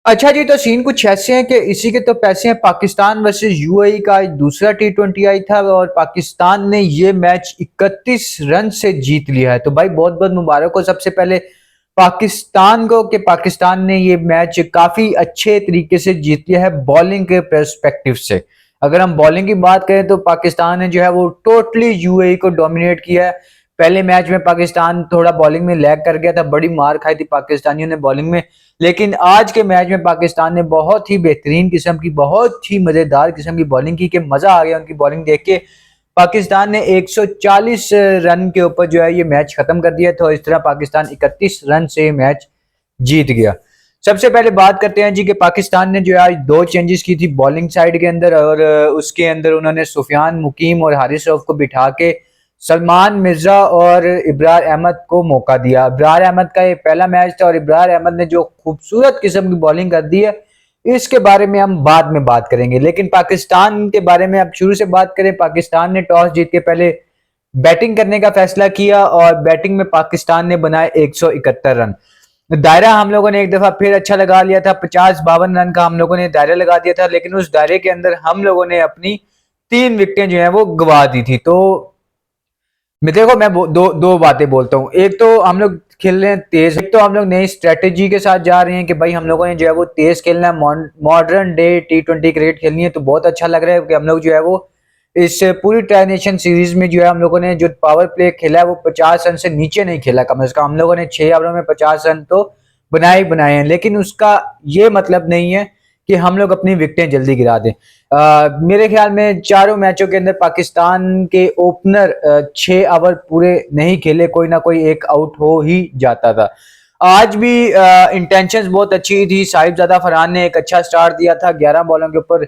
अच्छा जी, तो सीन कुछ ऐसे हैं कि इसी के तो पैसे हैं। पाकिस्तान वर्सेस यूएई का दूसरा टी20 आई था और पाकिस्तान ने ये मैच 31 रन से जीत लिया है। तो भाई बहुत बहुत मुबारक हो सबसे पहले पाकिस्तान को कि पाकिस्तान ने ये मैच काफी अच्छे तरीके से जीत लिया है बॉलिंग के पर्सपेक्टिव से। अगर हम बॉलिंग की बात करें तो पाकिस्तान ने जो है वो टोटली यूएई को डोमिनेट किया है। पहले मैच में पाकिस्तान थोड़ा बॉलिंग में लैग कर गया था, बड़ी मार खाई थी पाकिस्तानियों ने बॉलिंग में। लेकिन आज के मैच में पाकिस्तान ने बहुत ही बेहतरीन किस्म की, बहुत ही मजेदार किस्म की बॉलिंग की कि मजा आ गया उनकी बॉलिंग देख के। पाकिस्तान ने 140 रन के ऊपर जो है ये मैच खत्म कर दिया। तो इस तरह पाकिस्तान 31 रन से मैच जीत गया। सबसे पहले बात करते हैं जी कि पाकिस्तान ने जो है आज दो चेंजेस की थी बॉलिंग साइड के अंदर, और उसके अंदर उन्होंने सुफियान मुकीम और हारिस रऊफ को बिठा के सलमान मिर्जा और इब्रार अहमद को मौका दिया। इब्रार अहमद का ये पहला मैच था और इब्रार अहमद ने जो खूबसूरत किस्म की बॉलिंग कर दी है, इसके बारे में हम बाद में बात करेंगे। लेकिन पाकिस्तान के बारे में अब शुरू से बात करें। पाकिस्तान ने टॉस जीत के पहले बैटिंग करने का फैसला किया और बैटिंग में पाकिस्तान ने बनाए 171 रन। दायरा हम लोगों ने एक दफा फिर अच्छा लगा लिया था, 50-52 रन का हम लोगों ने दायरा लगा दिया था। लेकिन उस दायरे के अंदर हम लोगों ने अपनी 3 विकेटें जो है वो गवा दी थी। तो मैं देखो मैं दो दो बातें बोलता हूँ। एक तो हम लोग खेल रहे हैं तेज, एक तो हम लोग नई स्ट्रेटेजी के साथ जा रहे हैं कि भाई हम लोगों ने जो है वो तेज खेलना है, मॉडर्न डे टी20 क्रिकेट खेलनी है। तो बहुत अच्छा लग रहा है कि हम लोग जो है वो इस पूरी ट्राई नेशन सीरीज में जो है हम लोगों ने जो पावर प्ले खेला है वो 50 रन से नीचे नहीं खेला। कम से कम हम लोगों ने 6 ओवरों में 50 रन तो बनाए ही बनाए हैं। लेकिन उसका ये मतलब नहीं है कि हम लोग अपनी विकेटें जल्दी गिरा दें। मेरे ख्याल में चारों मैचों के अंदर पाकिस्तान के ओपनर 6 ओवर पूरे नहीं खेले, कोई ना कोई एक आउट हो ही जाता था। आज भी इंटेंशंस बहुत अच्छी थी। साहिबजादा फरहान ने एक अच्छा स्टार्ट दिया था, 11 बॉलों के ऊपर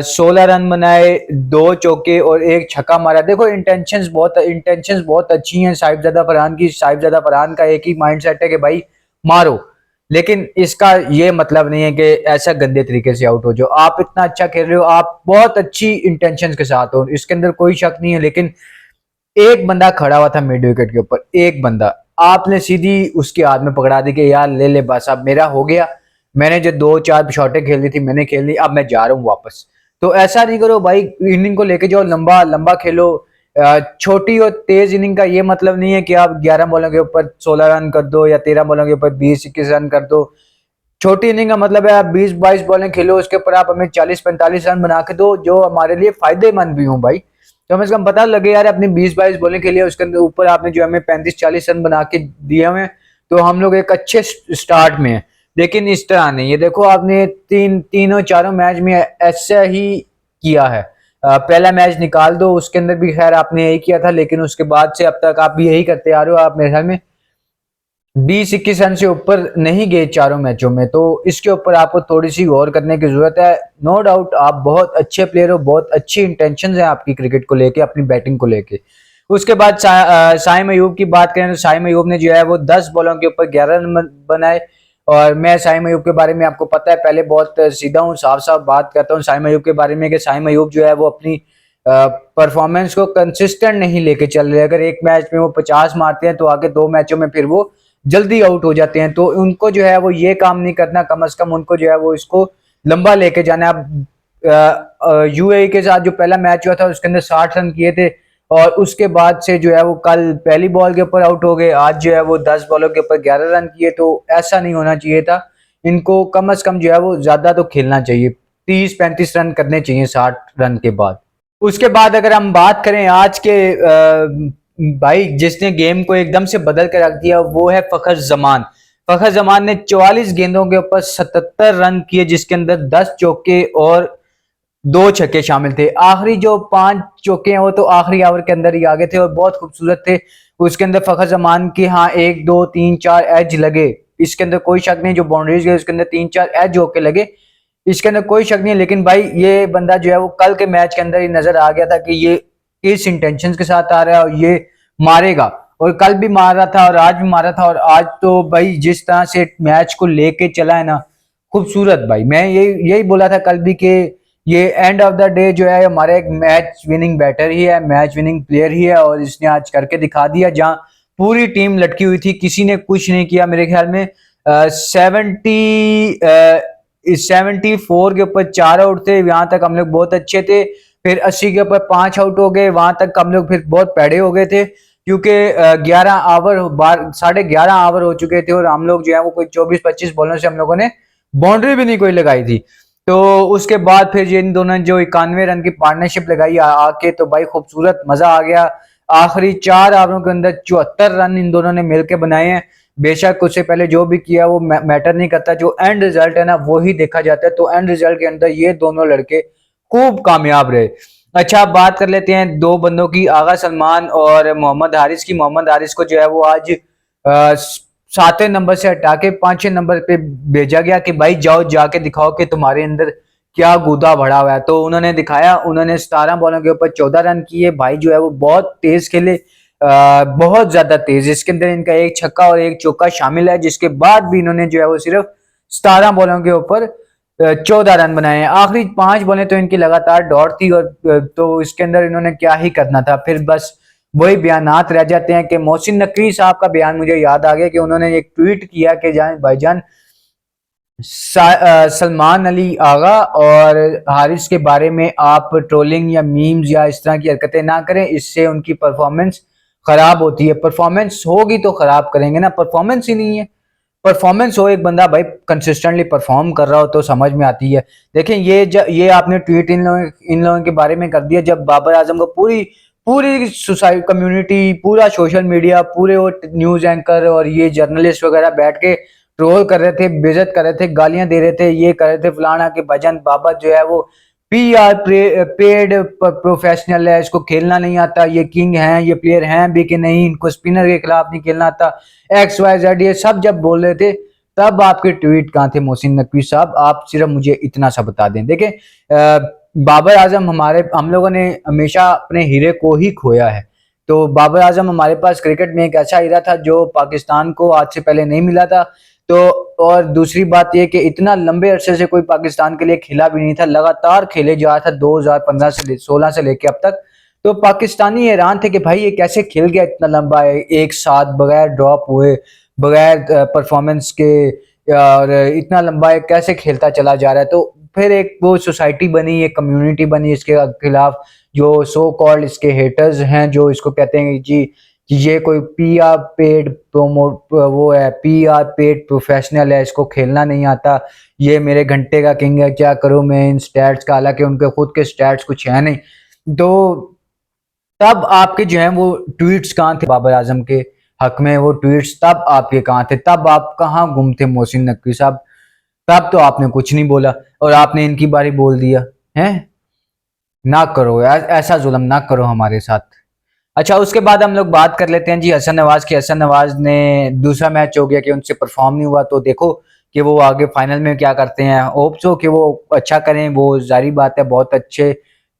16 रन बनाए, 2 चौके और एक छक्का मारा। देखो इंटेंशंस बहुत अच्छी हैं साहिबजादा फरहान की। साहिबजादा फरहान का एक ही माइंडसेट है कि भाई मारो, लेकिन इसका ये मतलब नहीं है कि ऐसा गंदे तरीके से आउट हो जाओ। आप इतना अच्छा खेल रहे हो, आप बहुत अच्छी इंटेंशंस के साथ हो, इसके अंदर कोई शक नहीं है। लेकिन एक बंदा खड़ा हुआ था मिड विकेट के ऊपर, एक बंदा, आपने सीधी उसके हाथ में पकड़ा दी कि यार ले ले बस अब मेरा हो गया, मैंने जो 2-4 शॉटें खेल ली थी मैंने खेल ली, अब मैं जा रहा हूँ वापस। तो ऐसा नहीं करो भाई, इनिंग को लेके जाओ, लंबा लंबा खेलो। छोटी और तेज इनिंग का ये मतलब नहीं है कि आप 11 बॉलों के ऊपर 16 रन कर दो या 13 बॉलों के ऊपर 20-21 रन कर दो। छोटी इनिंग का मतलब है आप 20-22 बॉलें खेलो, उसके ऊपर आप हमें 40-45 रन बना के दो जो हमारे लिए फायदेमंद भी हो भाई। तो हमें इसका पता लगे यार अपनी 20-22 बॉलें खेली है, उसके अंदर ऊपर आपने जो हमें 35-40 रन बना के दिए हुए, तो हम लोग एक अच्छे स्टार्ट में हैं। लेकिन इस तरह नहीं, ये देखो आपने तीनों चारों मैच में ऐसा ही किया है। पहला मैच निकाल दो, उसके अंदर भी खैर आपने यही किया था, लेकिन उसके बाद से अब तक आप भी यही करते आ रहे हो। आप मेरे ख्याल में 20-21 रन से ऊपर नहीं गए चारों मैचों में, तो इसके ऊपर आपको थोड़ी सी गौर करने की जरूरत है। नो डाउट आप बहुत अच्छे प्लेयर हो, बहुत अच्छी इंटेंशन है आपकी क्रिकेट को लेके, अपनी बैटिंग को लेके। उसके बाद साइम अयूब की बात करें तो साइम अयूब ने जो है वो 10 बॉलों के ऊपर 11 रन बनाए। और मैं साइम अयूब के बारे में आपको पता है, पहले बहुत सीधा हूँ, साफ साफ बात करता हूँ साइम अयूब के बारे में कि साइम अयूब जो है वो अपनी परफॉर्मेंस को कंसिस्टेंट नहीं लेके चल रहे। अगर एक मैच में वो 50 मारते हैं तो आगे 2 मैचों में फिर वो जल्दी आउट हो जाते हैं। तो उनको जो है वो ये काम नहीं करना, कम से कम उनको जो है वो इसको लंबा लेके जाना। अब यूएई के साथ जो पहला मैच हुआ था उसके अंदर 60 रन किए थे और उसके बाद से जो है वो कल पहली बॉल के ऊपर आउट हो गए, आज जो है वो 10 बॉलों के ऊपर 11 रन किए। तो ऐसा नहीं होना चाहिए था, इनको कम से कम जो है वो ज्यादा तो खेलना चाहिए, 30-35 रन करने चाहिए 60 रन के बाद। उसके बाद अगर हम बात करें आज के भाई जिसने गेम को एकदम से बदल के रख दिया वो है फखर जमान। फखर जमान ने 44 गेंदों के ऊपर 77 रन किए, जिसके अंदर 10 चौके और 2 छक्के शामिल थे। आखिरी जो 5 चौके हैं वो तो आखिरी ओवर के अंदर ही आ गए थे और बहुत खूबसूरत थे। उसके अंदर फखर जमान की हाँ 1-2-3-4 एज लगे, इसके अंदर कोई शक नहीं। जो बाउंड्रीज गए उसके अंदर 3-4 एज होके लगे, इसके अंदर कोई शक नहीं। लेकिन भाई ये बंदा जो है वो कल के मैच के अंदर ही नजर आ गया था कि ये इस इंटेंशन के साथ आ रहा है और ये मारेगा। और कल भी मार रहा था और आज भी मारा था। और आज तो भाई जिस तरह से मैच को लेके चला है ना, खूबसूरत भाई। मैं यही यही बोला था कल भी कि ये एंड ऑफ द डे जो है हमारा एक मैच विनिंग बैटर ही है, मैच विनिंग प्लेयर ही है और इसने आज करके दिखा दिया। जहां पूरी टीम लटकी हुई थी, किसी ने कुछ नहीं किया। मेरे ख्याल में 70 74 के ऊपर 4 आउट थे, यहाँ तक हम लोग बहुत अच्छे थे। फिर 80 के ऊपर 5 आउट हो गए, वहां तक हम लोग फिर बहुत पैड़े हो गए थे, क्योंकि 11 ओवर हो चुके थे और हम लोग जो है वो कोई 24-25 बॉलों से हम लोगों ने बाउंड्री भी नहीं कोई लगाई थी। तो उसके बाद फिर इन दोनों ने जो 91 रन की पार्टनरशिप लगाई आके, तो भाई खूबसूरत मजा आ गया। आखिरी 4 ओवरों के अंदर 74 रन इन दोनों ने मिलकर बनाए हैं। बेशक उससे पहले जो भी किया वो मैटर नहीं करता, जो एंड रिजल्ट है ना वो ही देखा जाता है। तो एंड रिजल्ट के अंदर ये दोनों लड़के खूब कामयाब रहे। अच्छा, अब बात कर लेते हैं दो बंदों की, आगा सलमान और मोहम्मद हारिस की। मोहम्मद हारिस को जो है वो आज 7वें नंबर से हटा के 5वें नंबर पे भेजा गया कि भाई जाओ जाके दिखाओ कि तुम्हारे अंदर क्या गूदा भरा हुआ है। तो उन्होंने दिखाया, उन्होंने 17 बॉलों के ऊपर 14 रन किए। भाई जो है वो बहुत तेज खेले, बहुत ज्यादा तेज। इसके अंदर इनका एक छक्का और एक चौका शामिल है, जिसके बाद भी इन्होंने जो है वो सिर्फ 17 बॉलों के ऊपर 14 रन बनाए हैं। आखिरी 5 बॉलें तो इनकी लगातार दौड़ थी, और तो इसके अंदर इन्होंने क्या ही करना था। फिर बस वही बयानात रह जाते हैं कि मोहसिन नकवी साहब का बयान मुझे याद आ गया कि उन्होंने एक ट्वीट किया कि जान भाईजान, सलमान अली आगा और हारिस के बारे में आप ट्रोलिंग या मीम्स या इस तरह की हरकतें ना करें, इससे उनकी परफॉर्मेंस खराब होती है। परफॉर्मेंस होगी तो खराब करेंगे ना, परफॉर्मेंस ही नहीं है। परफॉर्मेंस हो, एक बंदा भाई कंसिस्टेंटली परफॉर्म कर रहा हो तो समझ में आती है। देखें, ये आपने ट्वीट इन लोगों के बारे में कर दिया जब बाबर आजम को पूरी पूरी सोसाइटी, कम्युनिटी, पूरा सोशल मीडिया, पूरे वो न्यूज एंकर और ये जर्नलिस्ट वगैरह बैठ के ट्रोल कर रहे थे, बेइज्जत कर रहे थे, गालियां दे रहे थे, ये कर रहे थे फलाना के भजन बाबा जो है वो PR पेड प्रोफेशनल है, इसको खेलना नहीं आता, ये किंग है, ये प्लेयर हैं भी कि नहीं, इनको स्पिनर के खिलाफ नहीं खेलना आता, XYZ, ये सब जब बोल रहे थे तब आपके ट्वीट कहाँ थे मोहसिन नकवी साहब? आप सिर्फ मुझे इतना सा बता दें। देखें, बाबर आजम, हम लोगों ने हमेशा अपने हीरे को ही खोया है। तो बाबर आजम हमारे पास क्रिकेट में एक ऐसा हीरा था जो पाकिस्तान को आज से पहले नहीं मिला था। तो और दूसरी बात यह कि इतना लंबे अरसे से कोई पाकिस्तान के लिए खेला भी नहीं था, लगातार खेले जा रहा था 2015 से 16 से लेके अब तक। तो पाकिस्तानी हैरान थे कि भाई ये कैसे खेल गया इतना लंबा है, एक साथ बगैर ड्रॉप हुए, बगैर परफॉर्मेंस के, और इतना लंबा है कैसे खेलता चला जा रहा है। तो फिर एक वो सोसाइटी बनी, एक कम्युनिटी बनी इसके खिलाफ, जो सो कॉल्ड इसके हेटर्स हैं, जो इसको कहते हैं कि ये कोई PR पेड प्रोमोट, वो है PR पेड प्रोफेशनल है, इसको खेलना नहीं आता, ये मेरे घंटे का किंग है, क्या करूं मैं इन स्टैट्स का, हालांकि उनके खुद के स्टैट्स कुछ है नहीं। तो तब आपके जो है वो ट्वीट्स कहाँ थे बाबर आजम के हक में? वो ट्वीट्स तब आपके कहाँ थे? तब आप कहाँ गुम थे मोहसिन नकवी साहब? तब तो आपने कुछ नहीं बोला और आपने इनकी बारी बोल दिया है। ना करो यार, ऐसा जुल्म ना करो हमारे साथ। अच्छा, उसके बाद हम लोग बात कर लेते हैं जी हसन नवाज की। हसन नवाज ने दूसरा मैच हो गया कि उनसे परफॉर्म नहीं हुआ, तो देखो कि वो आगे फाइनल में क्या करते हैं। होप सो कि वो अच्छा करें, वो जारी बात है, बहुत अच्छे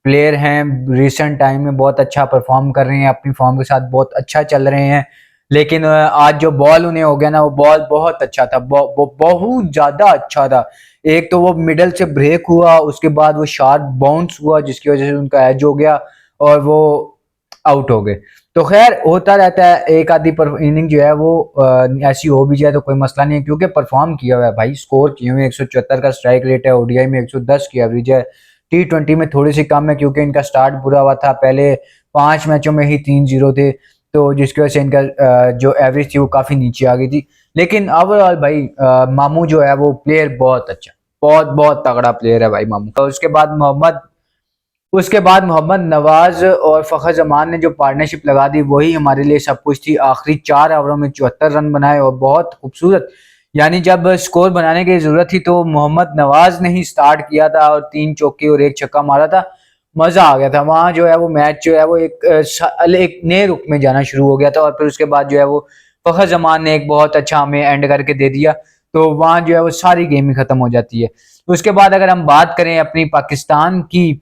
प्लेयर हैं, रिसेंट टाइम में बहुत अच्छा परफॉर्म कर रहे हैं, अपनी फॉर्म के साथ बहुत अच्छा चल रहे हैं। लेकिन आज जो बॉल उन्हें हो गया ना, वो बॉल बहुत अच्छा था, बहुत ज्यादा अच्छा था। एक तो वो मिडल से ब्रेक हुआ, उसके बाद वो शार्प बाउंस हुआ जिसकी वजह से उनका एज हो गया और वो आउट हो गए। तो खैर होता रहता है, एक आधी पर इनिंग जो है वो ऐसी हो भी जाए तो कोई मसला नहीं है, क्योंकि परफॉर्म किया हुआ है भाई, स्कोर किए हुए 174 का स्ट्राइक रेट है, ODI में 110 की एवरेज है, T20 में थोड़ी सी कम है क्योंकि इनका स्टार्ट बुरा हुआ था, पहले 5 मैचों में ही 3-0 थे, तो जिसकी वजह से इनका जो एवरेज थी वो काफी नीचे आ गई थी। लेकिन ओवरऑल भाई मामू जो है वो प्लेयर बहुत अच्छा, बहुत बहुत तगड़ा प्लेयर है भाई मामू। तो उसके बाद मोहम्मद नवाज और फखर जमान ने जो पार्टनरशिप लगा दी वही हमारे लिए सब कुछ थी। आखिरी 4 ओवरों में 74 रन बनाए और बहुत खूबसूरत, यानी जब स्कोर बनाने की जरूरत थी तो मोहम्मद नवाज ने ही स्टार्ट किया था और 3 चौके और 1 छक्का मारा था। मजा आ गया था वहां, जो है वो मैच जो है वो एक नए रुख में जाना शुरू हो गया था। और फिर उसके बाद जो है वो फखर जमान ने एक बहुत अच्छा हमें एंड करके दे दिया, तो वहां जो है वो सारी गेम ही खत्म हो जाती है। उसके बाद अगर हम बात करें अपनी पाकिस्तान की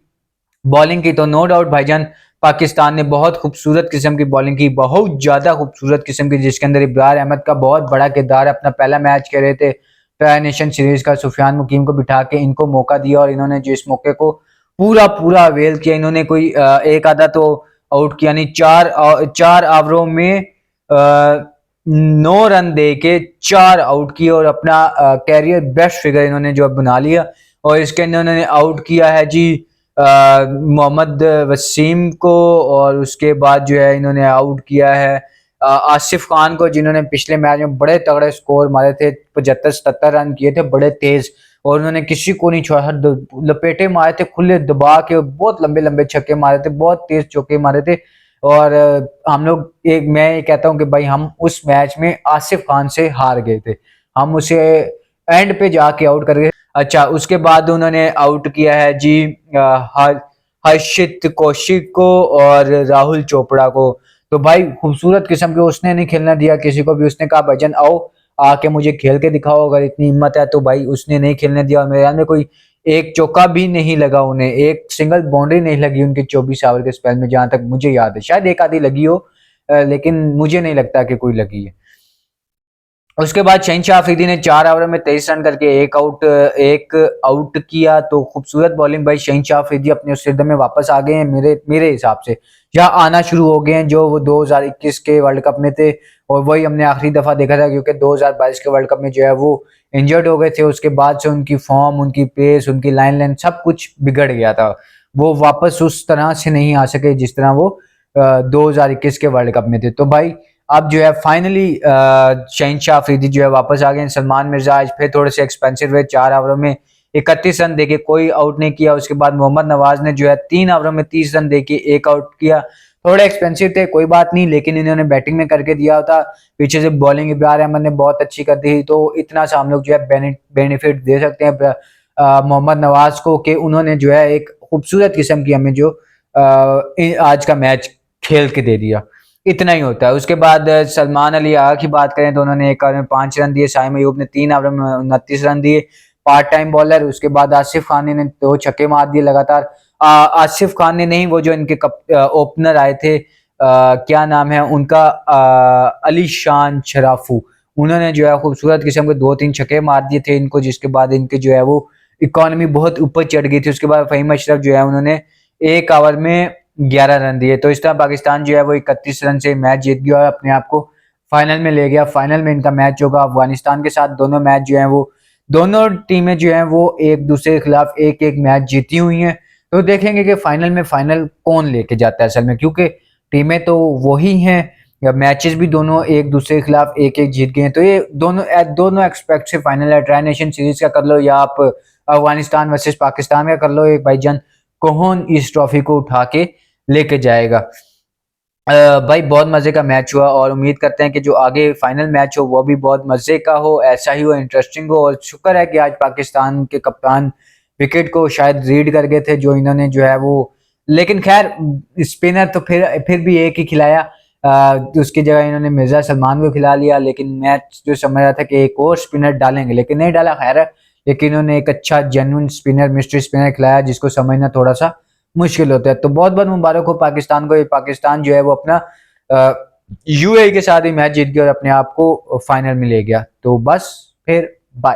बॉलिंग की, तो नो डाउट भाईजान पाकिस्तान ने बहुत खूबसूरत किस्म की बॉलिंग की, बहुत ज्यादा खूबसूरत किस्म की, जिसके अंदर इब्रार अहमद का बहुत बड़ा किरदार है। अपना पहला मैच कह रहे थे ट्राई नेशन सीरीज का, सुफियान मुकीम को बिठा के इनको मौका दिया और इन्होंने जो इस मौके को पूरा पूरा अवेल किया। इन्होंने कोई एक आधा तो आउट किया नहीं, चार ओवरों में 9 रन दे के 4 आउट किए और अपना कैरियर बेस्ट फिगर इन्होंने जो बना लिया। और इसके अंदर उन्होंने आउट किया है जी मोहम्मद वसीम को, और उसके बाद जो है इन्होंने आउट किया है आसिफ खान को, जिन्होंने पिछले मैच में बड़े तगड़े स्कोर मारे थे, 75-77 रन किए थे बड़े तेज, और उन्होंने किसी को नहीं छोड़ा, लपेटे मारे थे खुले दबा के, बहुत लंबे लंबे छक्के मारे थे, बहुत तेज चौके मारे थे। और हम लोग मैं ये कहता हूँ कि भाई हम उस मैच में आसिफ खान से हार गए थे, हम उसे एंड पे जाके आउट कर गए। अच्छा, उसके बाद उन्होंने आउट किया है जी हर्षित कौशिक को और राहुल चोपड़ा को। तो भाई खूबसूरत किस्म के उसने नहीं खेलना दिया किसी को भी, उसने कहा भाईजान आओ आके मुझे खेल के दिखाओ, अगर इतनी हिम्मत है तो। भाई उसने नहीं खेलने दिया, और मेरे ख्याल में कोई एक चौका भी नहीं लगा उन्हें, एक सिंगल बाउंड्री नहीं लगी उनके 24 ओवर के स्पेल में, जहां तक मुझे याद है, शायद एक आधी लगी हो, लेकिन मुझे नहीं लगता कि कोई लगी है। उसके बाद शहनशाह अफरीदी ने 4 ओवर में 23 रन करके एक आउट किया। तो खूबसूरत बॉलिंग भाई, शहनशाह अफरीदी अपने उस रिदम में वापस आ गए हैं मेरे मेरे हिसाब से, या आना शुरू हो गए हैं जो वो 2021 के वर्ल्ड कप में थे, और वही हमने आखिरी दफा देखा था, क्योंकि 2022 के वर्ल्ड कप में जो है वो इंजर्ड हो गए थे। उसके बाद से उनकी फॉर्म, उनकी पेस, उनकी लाइन लेंथ सब कुछ बिगड़ गया था, वो वापस उस तरह से नहीं आ सके जिस तरह वो 2021 के वर्ल्ड कप में थे। तो भाई अब जो है फाइनली शहनशाह अफरीदी जो है वापस आ गए। सलमान मिर्जा आज फिर थोड़े से एक्सपेंसिव हुए, 4 ओवर में 31 रन देके कोई आउट नहीं किया। उसके बाद मोहम्मद नवाज ने जो है 3 ओवर में 30 रन देके एक आउट किया। थोड़े एक्सपेंसिव थे, कोई बात नहीं, लेकिन इन्होंने बैटिंग में करके दिया था। पीछे से बॉलिंग इब्रार अहमद ने बहुत अच्छी कर दी, तो इतना सा हम लोग जो है बेनिफिट दे सकते हैं मोहम्मद नवाज को, कि उन्होंने जो है एक खूबसूरत किस्म की हमें जो आज का मैच खेल के दे दिया। इतना ही होता है। उसके बाद सलमान अली आगा की बात करें तो उन्होंने 1 ओवर में 5 रन दिए, साइम अयूब ने 3 ओवर में 29 रन दिए, पार्ट टाइम बॉलर। उसके बाद आसिफ खान ने 2 छक्के मार दिए लगातार। आसिफ खान ने नहीं, वो जो इनके ओपनर आए थे, क्या नाम है उनका, अली शान शराफू, उन्होंने जो है खूबसूरत किस्म के 2-3 छक्के मार दिए थे इनको, जिसके बाद इनके जो है वो इकोनॉमी बहुत ऊपर चढ़ गई थी। उसके बाद फहीम अशरफ जो है उन्होंने 1 ओवर में 11 रन दिए। तो इस तरह पाकिस्तान जो है वो 31 रन से मैच जीत गया और अपने आप को फाइनल में ले गया। फाइनल में इनका मैच होगा अफगानिस्तान के साथ। दोनों मैच जो है वो, दोनों टीमें जो है वो एक दूसरे के खिलाफ एक एक मैच जीती हुई हैं। तो देखेंगे कि फाइनल में फाइनल कौन लेके जाता है असल में, क्योंकि टीमें तो वही हैं, या मैचेस भी दोनों एक दूसरे के खिलाफ एक एक जीत गए हैं। तो ये दोनों एक्सपेक्ट से फाइनल है। ट्राई नेशन सीरीज का कर लो, या आप अफगानिस्तान वर्सेस पाकिस्तान का कर लो, एक भाईजान कौन इस ट्रॉफी को उठा के लेके जाएगा। भाई बहुत मजे का मैच हुआ, और उम्मीद करते हैं कि जो आगे फाइनल मैच हो वो भी बहुत मजे का हो, ऐसा ही हो, इंटरेस्टिंग हो। और शुक्र है कि आज पाकिस्तान के कप्तान विकेट को शायद रीड कर गए थे, जो इन्होंने जो है वो, लेकिन खैर स्पिनर तो फिर भी एक ही खिलाया, उसकी जगह इन्होंने मिर्जा सलमान को खिला लिया। लेकिन मैच जो समझ रहा था कि एक और स्पिनर डालेंगे, लेकिन नहीं डाला, खैर है। लेकिन इन्होंने एक अच्छा जेन्युइन स्पिनर, मिस्ट्री स्पिनर खिलाया, जिसको समझना थोड़ा सा मुश्किल होता है। तो बहुत बहुत मुबारक हो पाकिस्तान को। ये पाकिस्तान जो है वो अपना यूएई के साथ ही मैच जीत गया और अपने आप को फाइनल में ले गया। तो बस फिर बाय।